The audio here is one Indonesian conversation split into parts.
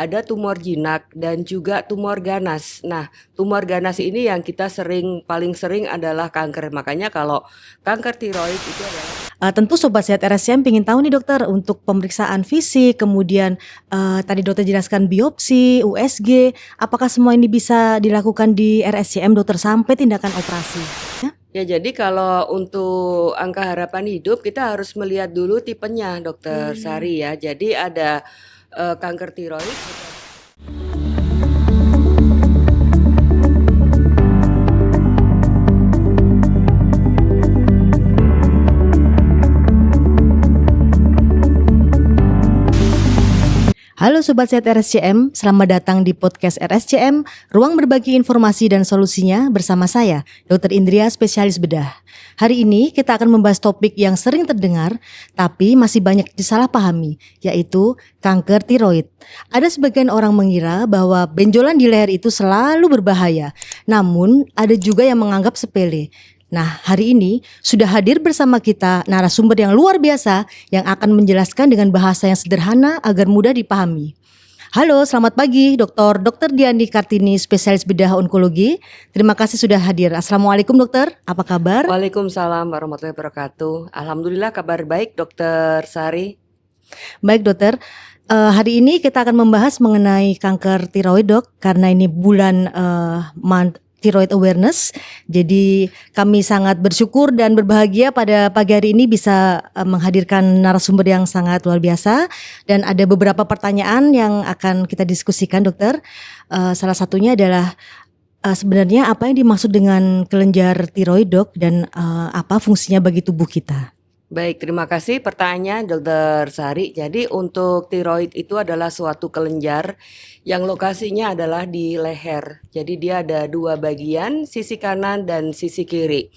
ada tumor jinak dan juga tumor ganas. Nah, tumor ganas ini yang kita paling sering adalah kanker. Makanya kalau kanker tiroid itu adalah Tentu Sobat Sehat RSCM ingin tahu nih dokter untuk pemeriksaan fisik, kemudian tadi dokter jelaskan biopsi, USG, apakah semua ini bisa dilakukan di RSCM dokter sampai tindakan operasi? Ya? ya jadi kalau untuk angka harapan hidup kita harus melihat dulu tipenya Dokter Sari ya. Jadi ada kanker tiroid. Halo Sobat Sehat RSCM, selamat datang di podcast RSCM, ruang berbagi informasi dan solusinya bersama saya, Dr. Indria, spesialis bedah. Hari ini kita akan membahas topik yang sering terdengar, tapi masih banyak disalahpahami, yaitu kanker tiroid. Ada sebagian orang mengira bahwa benjolan di leher itu selalu berbahaya, namun ada juga yang menganggap sepele. Nah, hari ini sudah hadir bersama kita narasumber yang luar biasa yang akan menjelaskan dengan bahasa yang sederhana agar mudah dipahami. Halo, selamat pagi Dr. Diani Kartini, spesialis bedah onkologi. Terima kasih sudah hadir. Assalamualaikum dokter, apa kabar? Waalaikumsalam warahmatullahi wabarakatuh. Alhamdulillah kabar baik Dokter Sari. Baik dokter, hari ini kita akan membahas mengenai kanker tiroid dok, karena ini bulan month Thyroid Awareness. Jadi kami sangat bersyukur dan berbahagia pada pagi hari ini bisa menghadirkan narasumber yang sangat luar biasa. Dan ada beberapa pertanyaan yang akan kita diskusikan dokter. Salah satunya adalah sebenarnya apa yang dimaksud dengan kelenjar tiroid dok, dan apa fungsinya bagi tubuh kita? Baik, terima kasih pertanyaan Dokter Sari. Jadi untuk tiroid itu adalah suatu kelenjar yang lokasinya adalah di leher. Jadi dia ada dua bagian, sisi kanan dan sisi kiri.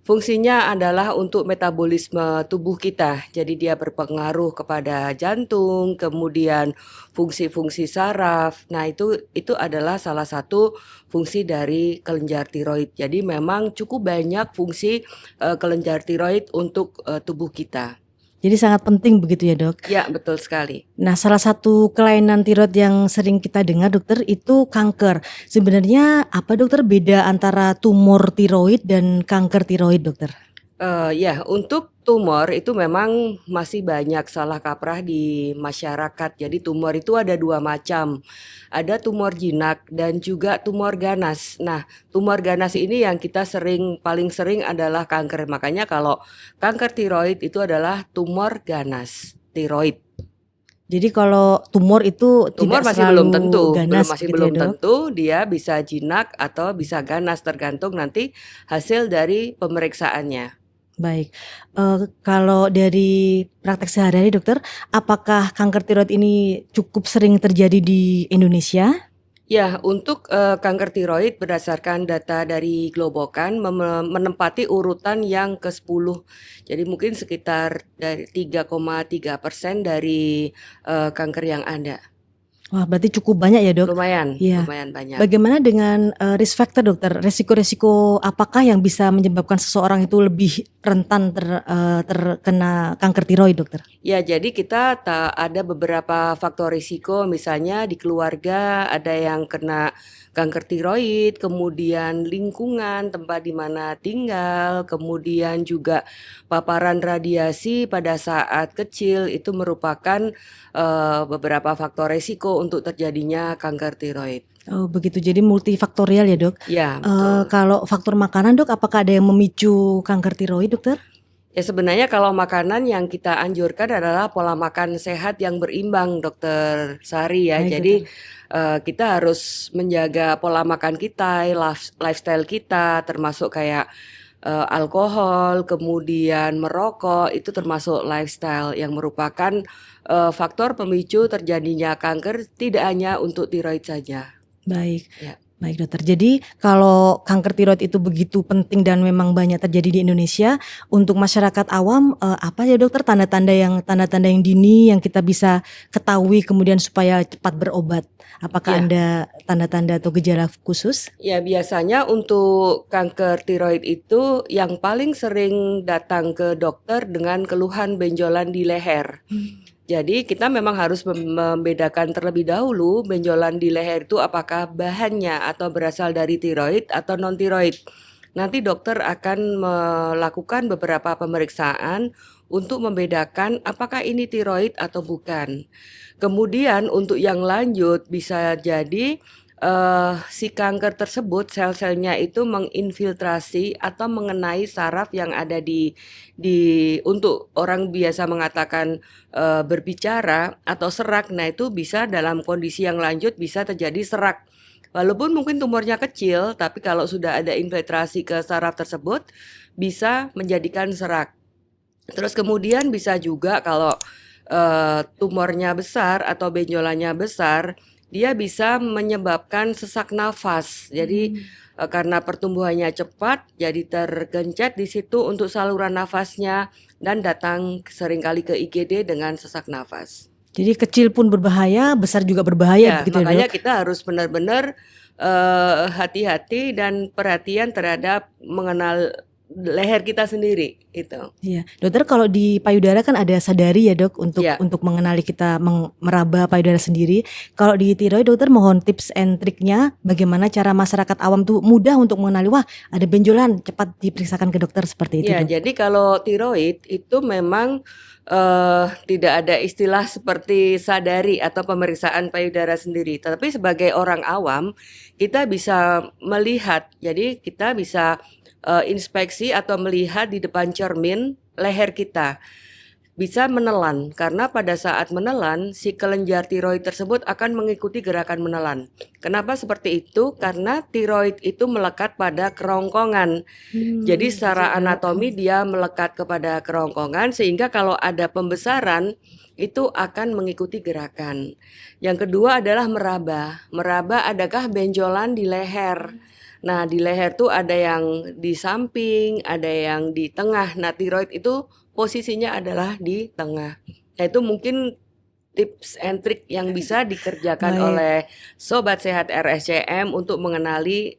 Fungsinya adalah untuk metabolisme tubuh kita. Jadi dia berpengaruh kepada jantung, kemudian fungsi-fungsi saraf. Nah, itu adalah salah satu fungsi dari kelenjar tiroid. Jadi memang cukup banyak fungsi kelenjar tiroid untuk tubuh kita. Jadi sangat penting begitu ya dok? Ya, betul sekali. Nah, salah satu kelainan tiroid yang sering kita dengar dokter itu kanker. Sebenarnya apa dokter beda antara tumor tiroid dan kanker tiroid dokter? Ya, untuk tumor itu memang masih banyak salah kaprah di masyarakat. Jadi tumor itu ada dua macam. Ada tumor jinak dan juga tumor ganas. Nah, tumor ganas ini yang kita paling sering adalah kanker. Makanya kalau kanker tiroid itu adalah tumor ganas tiroid. Jadi kalau tumor itu Tumor tidak masih selalu belum tentu, ganas masih begitu ya belum dok? tentu dia bisa jinak atau bisa ganas tergantung nanti hasil dari pemeriksaannya. Baik, kalau dari praktek sehari-hari dokter, apakah kanker tiroid ini cukup sering terjadi di Indonesia? Ya, untuk kanker tiroid berdasarkan data dari Globokan menempati urutan yang ke-10. Jadi mungkin sekitar dari 3,3% dari kanker yang ada. Wah, berarti cukup banyak ya dok? Lumayan, Iya. lumayan banyak. Bagaimana dengan risk factor dokter? Resiko-resiko apakah yang bisa menyebabkan seseorang itu lebih rentan terkena kanker tiroid dokter? Ya, jadi kita ada beberapa faktor risiko, misalnya di keluarga ada yang kena kanker tiroid, kemudian lingkungan tempat di mana tinggal, kemudian juga paparan radiasi pada saat kecil itu merupakan beberapa faktor risiko untuk terjadinya kanker tiroid. Oh begitu, jadi multifaktorial ya dok? Ya, betul. Kalau faktor makanan dok, apakah ada yang memicu kanker tiroid dokter? Ya sebenarnya kalau makanan yang kita anjurkan adalah pola makan sehat yang berimbang Dokter Sari ya. Baik, Jadi dokter. kita harus menjaga pola makan kita, lifestyle kita termasuk kayak alkohol, kemudian merokok itu termasuk lifestyle yang merupakan faktor pemicu terjadinya kanker tidak hanya untuk tiroid saja. Baik. Ya. Baik dokter, jadi kalau kanker tiroid itu begitu penting dan memang banyak terjadi di Indonesia, untuk masyarakat awam apa ya dokter tanda-tanda yang dini yang kita bisa ketahui kemudian supaya cepat berobat? Apakah Ya. ada tanda-tanda atau gejala khusus? Ya biasanya untuk kanker tiroid itu yang paling sering datang ke dokter dengan keluhan benjolan di leher. Jadi kita memang harus membedakan terlebih dahulu benjolan di leher itu apakah bahannya atau berasal dari tiroid atau non tiroid. Nanti dokter akan melakukan beberapa pemeriksaan untuk membedakan apakah ini tiroid atau bukan. Kemudian untuk yang lanjut bisa jadi si kanker tersebut sel-selnya itu menginfiltrasi atau mengenai saraf yang ada di untuk orang biasa mengatakan berbicara atau serak. Nah, itu bisa dalam kondisi yang lanjut bisa terjadi serak. Walaupun mungkin tumornya kecil, tapi kalau sudah ada infiltrasi ke saraf tersebut bisa menjadikan serak. Terus kemudian bisa juga kalau tumornya besar atau benjolannya besar, dia bisa menyebabkan sesak nafas. Jadi karena pertumbuhannya cepat, jadi tergencet di situ untuk saluran nafasnya dan datang seringkali ke IGD dengan sesak nafas. Jadi kecil pun berbahaya, besar juga berbahaya Ya, begitu ya, makanya Dok? kita harus benar-benar hati-hati dan perhatian terhadap mengenal leher kita sendiri itu. Iya, dokter kalau di payudara kan ada sadari ya dok Ya. untuk mengenali kita meraba payudara sendiri. Kalau di tiroid dokter mohon tips and triknya bagaimana cara masyarakat awam tuh mudah untuk mengenali wah ada benjolan cepat diperiksakan ke dokter seperti itu Ya, dok. jadi kalau tiroid itu memang tidak ada istilah seperti sadari atau pemeriksaan payudara sendiri. Tapi sebagai orang awam kita bisa melihat. Jadi kita bisa inspeksi atau melihat di depan cermin leher kita. Bisa menelan karena pada saat menelan si kelenjar tiroid tersebut akan mengikuti gerakan menelan. Kenapa seperti itu? Karena tiroid itu melekat pada kerongkongan. Jadi secara anatomi dia melekat kepada kerongkongan sehingga kalau ada pembesaran itu akan mengikuti gerakan. Yang kedua adalah meraba. Meraba adakah benjolan di leher? Nah, di leher tuh ada yang di samping, ada yang di tengah. Nah, tiroid itu posisinya adalah di tengah. Nah, itu mungkin tips and trick yang bisa dikerjakan Baik. oleh Sobat Sehat RSCM untuk mengenali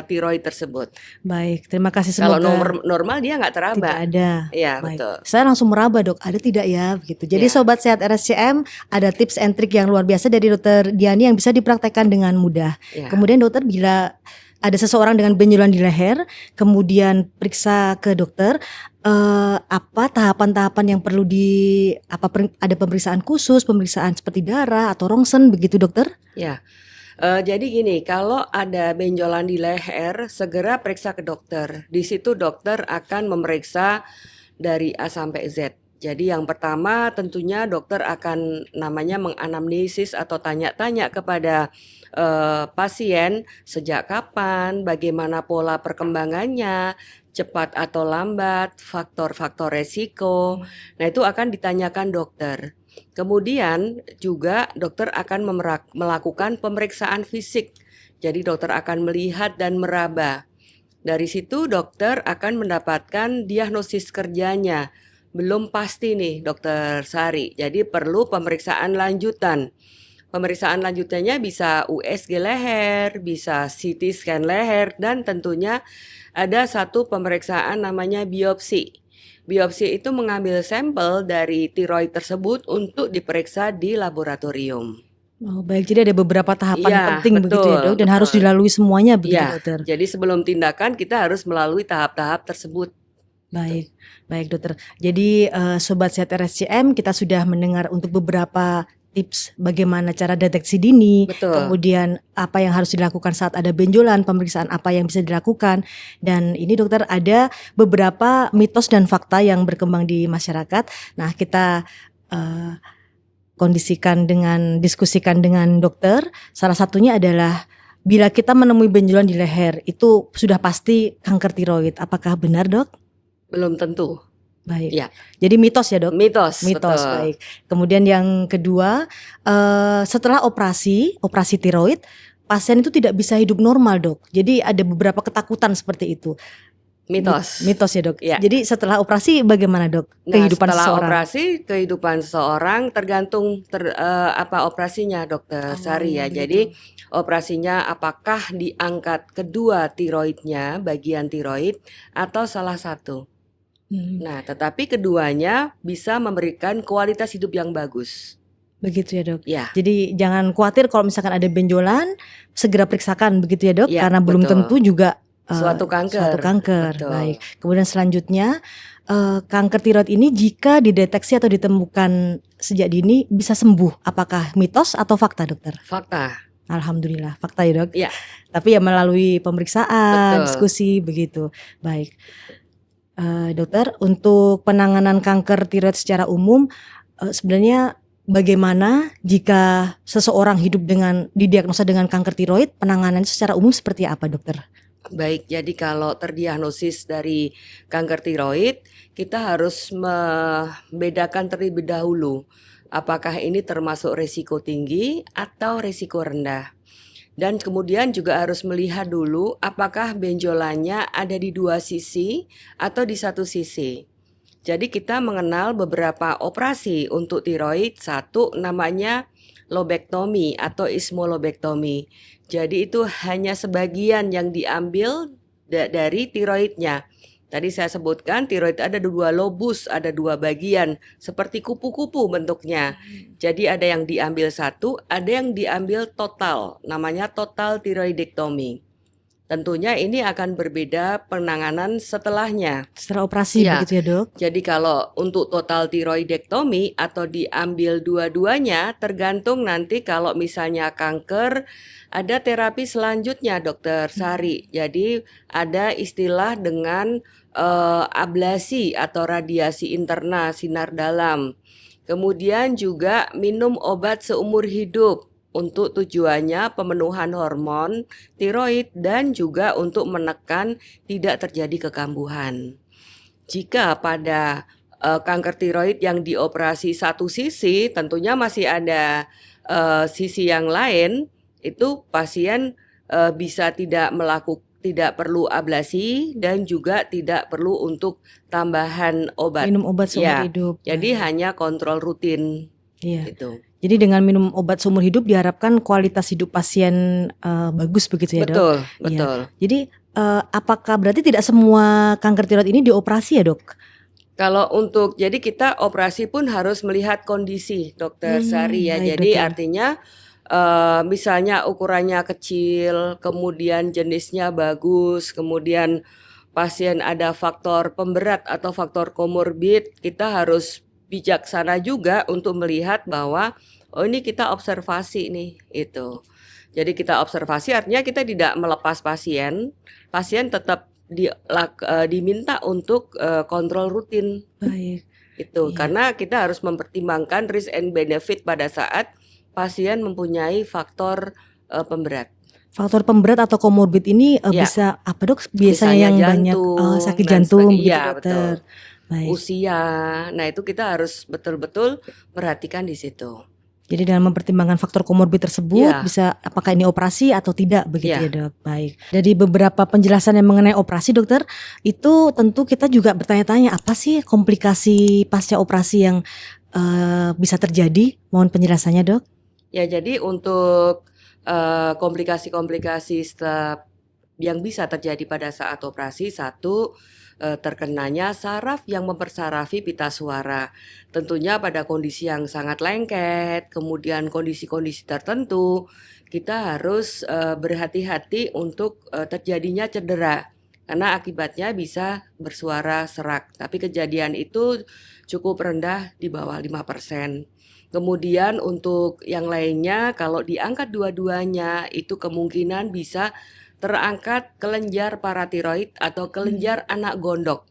tiroid tersebut. Baik, terima kasih Kalau semoga normal dia nggak teraba. tidak ada. Iya, Baik. betul. Saya langsung meraba dok, ada tidak ya begitu. Jadi Ya. sobat sehat RSCM ada tips and trick yang luar biasa dari dokter Diani yang bisa dipraktekkan dengan mudah. Ya. Kemudian dokter bila ada seseorang dengan benjolan di leher, kemudian periksa ke dokter, apa tahapan-tahapan yang perlu ada pemeriksaan khusus, pemeriksaan seperti darah atau rongsen begitu dokter? Ya. Jadi gini, kalau ada benjolan di leher, segera periksa ke dokter. Di situ dokter akan memeriksa dari A sampai Z. Jadi yang pertama tentunya dokter akan namanya menganamnesis atau tanya-tanya kepada pasien sejak kapan, bagaimana pola perkembangannya, cepat atau lambat, faktor-faktor resiko. Nah, itu akan ditanyakan dokter. Kemudian juga dokter akan melakukan pemeriksaan fisik. Jadi dokter akan melihat dan meraba. Dari situ dokter akan mendapatkan diagnosis kerjanya. Belum pasti nih dokter Sari. Jadi perlu pemeriksaan lanjutan. Pemeriksaan lanjutannya bisa USG leher, bisa CT scan leher, dan tentunya ada satu pemeriksaan namanya biopsi. Biopsi itu mengambil sampel dari tiroid tersebut untuk diperiksa di laboratorium. Oh baik, jadi ada beberapa tahapan Iya, penting begitu ya dok, dan harus betul. dilalui semuanya begitu Iya, dokter. jadi sebelum tindakan kita harus melalui tahap-tahap tersebut. Baik, baik dokter. Jadi sobat sehat RSCM kita sudah mendengar untuk beberapa tips bagaimana cara deteksi dini, Betul. kemudian apa yang harus dilakukan saat ada benjolan, pemeriksaan apa yang bisa dilakukan, dan ini dokter ada beberapa mitos dan fakta yang berkembang di masyarakat. Nah kita diskusikan dengan dokter. Salah satunya adalah bila kita menemui benjolan di leher itu sudah pasti kanker tiroid. Apakah benar dok? Belum tentu. Baik. Ya. Jadi mitos ya dok? Mitos, Mitos, betul. baik. Kemudian yang kedua, setelah operasi tiroid, pasien itu tidak bisa hidup normal dok. Jadi ada beberapa ketakutan seperti itu. Mitos. Mitos ya dok. Ya. Jadi setelah operasi bagaimana dok? Nah, Kehidupan setelah seseorang. operasi, kehidupan seseorang tergantung apa operasinya dokter Sari ya. begitu. Jadi operasinya apakah diangkat kedua tiroidnya, bagian tiroid atau salah satu. Nah, tetapi keduanya bisa memberikan kualitas hidup yang bagus. Begitu ya dok. Ya, Jadi jangan khawatir kalau misalkan ada benjolan, segera periksakan begitu ya dok, ya, karena belum betul. tentu juga Suatu suatu kanker. kanker. Betul. Baik. Kemudian selanjutnya kanker tiroid ini jika dideteksi atau ditemukan sejak dini bisa sembuh. Apakah mitos atau fakta dokter? Fakta. Alhamdulillah fakta ya dok. Ya. Tapi ya melalui pemeriksaan, Betul. diskusi begitu. Baik. Dokter, untuk penanganan kanker tiroid secara umum sebenarnya bagaimana jika seseorang hidup dengan didiagnosa dengan kanker tiroid, penanganannya secara umum seperti apa dokter? Baik, jadi kalau terdiagnosis dari kanker tiroid, kita harus membedakan terlebih dahulu apakah ini termasuk risiko tinggi atau risiko rendah. Dan kemudian juga harus melihat dulu apakah benjolannya ada di dua sisi atau di satu sisi. Jadi kita mengenal beberapa operasi untuk tiroid. Satu namanya lobektomi atau ismolobektomi. Jadi itu hanya sebagian yang diambil dari tiroidnya. Tadi saya sebutkan tiroid ada dua lobus, ada dua bagian seperti kupu-kupu bentuknya. Jadi ada yang diambil satu, ada yang diambil total, namanya total tiroidektomi. Tentunya ini akan berbeda penanganan setelahnya. Setelah operasi Ya, begitu ya dok? jadi kalau untuk total tiroidektomi atau diambil dua-duanya tergantung nanti kalau misalnya kanker ada terapi selanjutnya Dokter Sari. Jadi ada istilah dengan ablasi atau radiasi interna sinar dalam. Kemudian juga minum obat seumur hidup untuk tujuannya pemenuhan hormon tiroid dan juga untuk menekan tidak terjadi kekambuhan. Jika pada kanker tiroid yang dioperasi satu sisi, tentunya masih ada sisi yang lain, itu pasien bisa tidak perlu ablasi dan juga tidak perlu untuk tambahan obat. Minum obat seumur Ya, hidup. jadi hanya kontrol rutin Iya. gitu. Jadi dengan minum obat seumur hidup diharapkan kualitas hidup pasien bagus begitu ya dok? Betul, Iya. betul. Jadi apakah berarti tidak semua kanker tiroid ini dioperasi ya dok? Kalau untuk jadi kita operasi pun harus melihat kondisi Dokter Sari ya. Baik, Jadi betul. artinya misalnya ukurannya kecil, kemudian jenisnya bagus, kemudian pasien ada faktor pemberat atau faktor komorbid, kita harus bijaksana juga untuk melihat bahwa oh ini kita observasi nih itu. Jadi kita observasi artinya kita tidak melepas pasien, pasien tetap diminta untuk kontrol rutin Baik. itu. Iya. Karena kita harus mempertimbangkan risk and benefit pada saat pasien mempunyai faktor pemberat. Faktor pemberat atau komorbid ini Ya. bisa apa dok? Biasanya Misalnya yang banyak jantung sakit dan jantung sebagainya. begitu Iya, dokter. betul. Baik. Usia. Nah, itu kita harus betul-betul perhatikan di situ. Jadi dengan mempertimbangkan faktor komorbid tersebut Iya. bisa apakah ini operasi atau tidak begitu Iya. ya dok. Baik. Dari beberapa penjelasan yang mengenai operasi dokter, itu tentu kita juga bertanya-tanya apa sih komplikasi pasca operasi yang bisa terjadi? Mohon penjelasannya dok. Ya, jadi untuk komplikasi-komplikasi yang bisa terjadi pada saat operasi, satu terkenanya saraf yang mempersarafi pita suara. Tentunya pada kondisi yang sangat lengket, kemudian kondisi-kondisi tertentu, kita harus berhati-hati untuk terjadinya cedera. Karena akibatnya bisa bersuara serak. Tapi kejadian itu cukup rendah di bawah 5%. Kemudian untuk yang lainnya kalau diangkat dua-duanya itu kemungkinan bisa terangkat kelenjar paratiroid atau kelenjar anak gondok.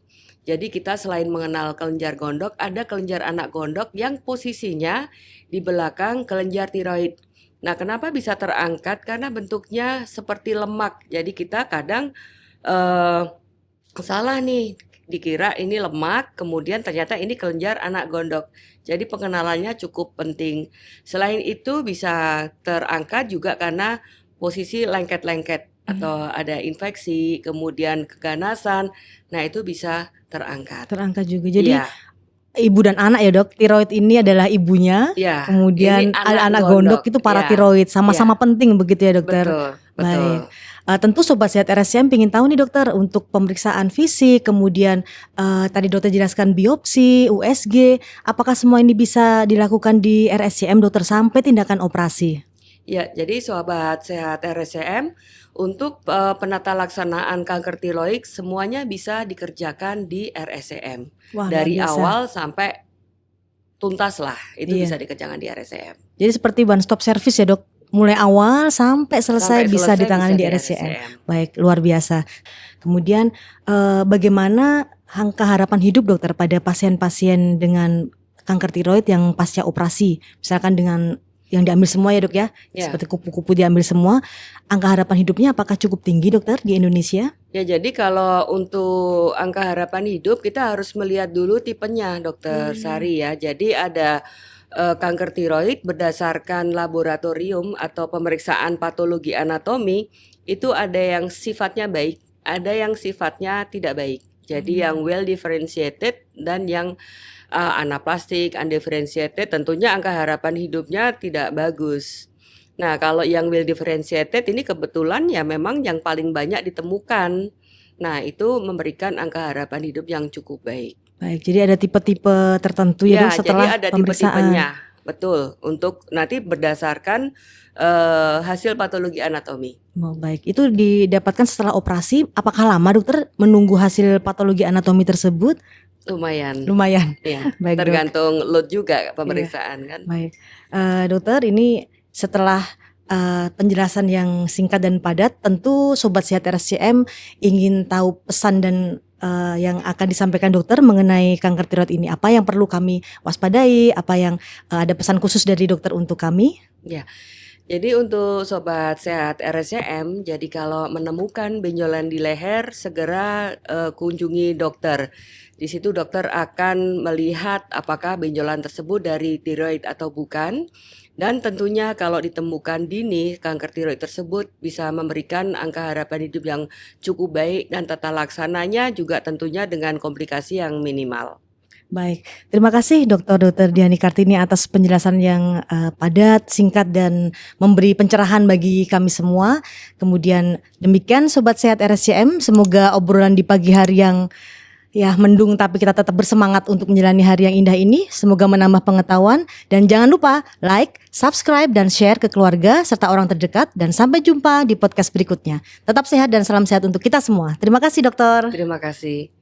Jadi kita selain mengenal kelenjar gondok, ada kelenjar anak gondok yang posisinya di belakang kelenjar tiroid. Nah, kenapa bisa terangkat? Karena bentuknya seperti lemak. Jadi kita kadang salah nih, dikira ini lemak, kemudian ternyata ini kelenjar anak gondok. Jadi pengenalannya cukup penting. Selain itu bisa terangkat juga karena posisi lengket-lengket atau ada infeksi, kemudian keganasan. Nah, itu bisa terangkat. Terangkat juga. Jadi Iya, ibu dan anak ya dok. Tiroid ini adalah ibunya. iya. Kemudian Ini ada anak anak gondok gondok. itu Iya, paratiroid. Sama-sama iya. penting begitu ya dokter. Betul, Baik. betul. Tentu Sobat Sehat RSCM ingin tahu nih dokter, untuk pemeriksaan fisik, kemudian tadi dokter jelaskan biopsi, USG, apakah semua ini bisa dilakukan di RSCM dokter sampai tindakan operasi? Ya, jadi Sobat Sehat RSCM untuk penata laksanaan kanker tiroid semuanya bisa dikerjakan di RSCM. Wah, luar Dari biasa. awal sampai tuntas lah, itu bisa Iya. dikerjakan di RSCM. Jadi seperti one stop service ya dok, mulai awal sampai selesai Sampai bisa selesai ditangani bisa di di RSCM. RSCM. Baik, luar biasa. Kemudian bagaimana angka harapan hidup dokter pada pasien-pasien dengan kanker tiroid yang pasca operasi, misalkan dengan yang diambil semua ya dok ya, Ya. seperti kupu-kupu diambil semua, angka harapan hidupnya apakah cukup tinggi dokter di Indonesia? Ya, jadi kalau untuk angka harapan hidup kita harus melihat dulu tipenya, Dokter Sari ya. Jadi ada kanker tiroid berdasarkan laboratorium atau pemeriksaan patologi anatomi itu ada yang sifatnya baik, ada yang sifatnya tidak baik. Jadi yang well differentiated dan yang anaplastik, undifferentiated tentunya angka harapan hidupnya tidak bagus. Nah, kalau yang well differentiated ini kebetulan ya memang yang paling banyak ditemukan. Nah, itu memberikan angka harapan hidup yang cukup baik. Baik, jadi ada tipe-tipe tertentu ya Ya, dok setelah jadi ada pemeriksaan. tipe-tipenya. Betul, untuk nanti berdasarkan hasil patologi anatomi. Oh, baik, itu didapatkan setelah operasi. Apakah lama dokter menunggu hasil patologi anatomi tersebut? Lumayan. Lumayan. Ya, Baik, Dok. tergantung load juga pemeriksaan kan. Baik, dokter, ini setelah penjelasan yang singkat dan padat, tentu Sobat Sehat RSCM ingin tahu pesan dan yang akan disampaikan dokter mengenai kanker tiroid ini. Apa yang perlu kami waspadai? Apa yang ada pesan khusus dari dokter untuk kami? Ya, jadi untuk Sobat Sehat RSCM, jadi kalau menemukan benjolan di leher, segera kunjungi dokter. Di situ dokter akan melihat apakah benjolan tersebut dari tiroid atau bukan. Dan tentunya kalau ditemukan dini, kanker tiroid tersebut bisa memberikan angka harapan hidup yang cukup baik dan tata laksananya juga tentunya dengan komplikasi yang minimal. Baik, terima kasih Dr. Diani Kartini atas penjelasan yang padat, singkat dan memberi pencerahan bagi kami semua. Kemudian demikian Sobat Sehat RSCM, semoga obrolan di pagi hari yang mendung tapi kita tetap bersemangat untuk menjalani hari yang indah ini. Semoga menambah pengetahuan dan jangan lupa like, subscribe dan share ke keluarga serta orang terdekat dan sampai jumpa di podcast berikutnya. Tetap sehat dan salam sehat untuk kita semua. Terima kasih dokter. Terima kasih.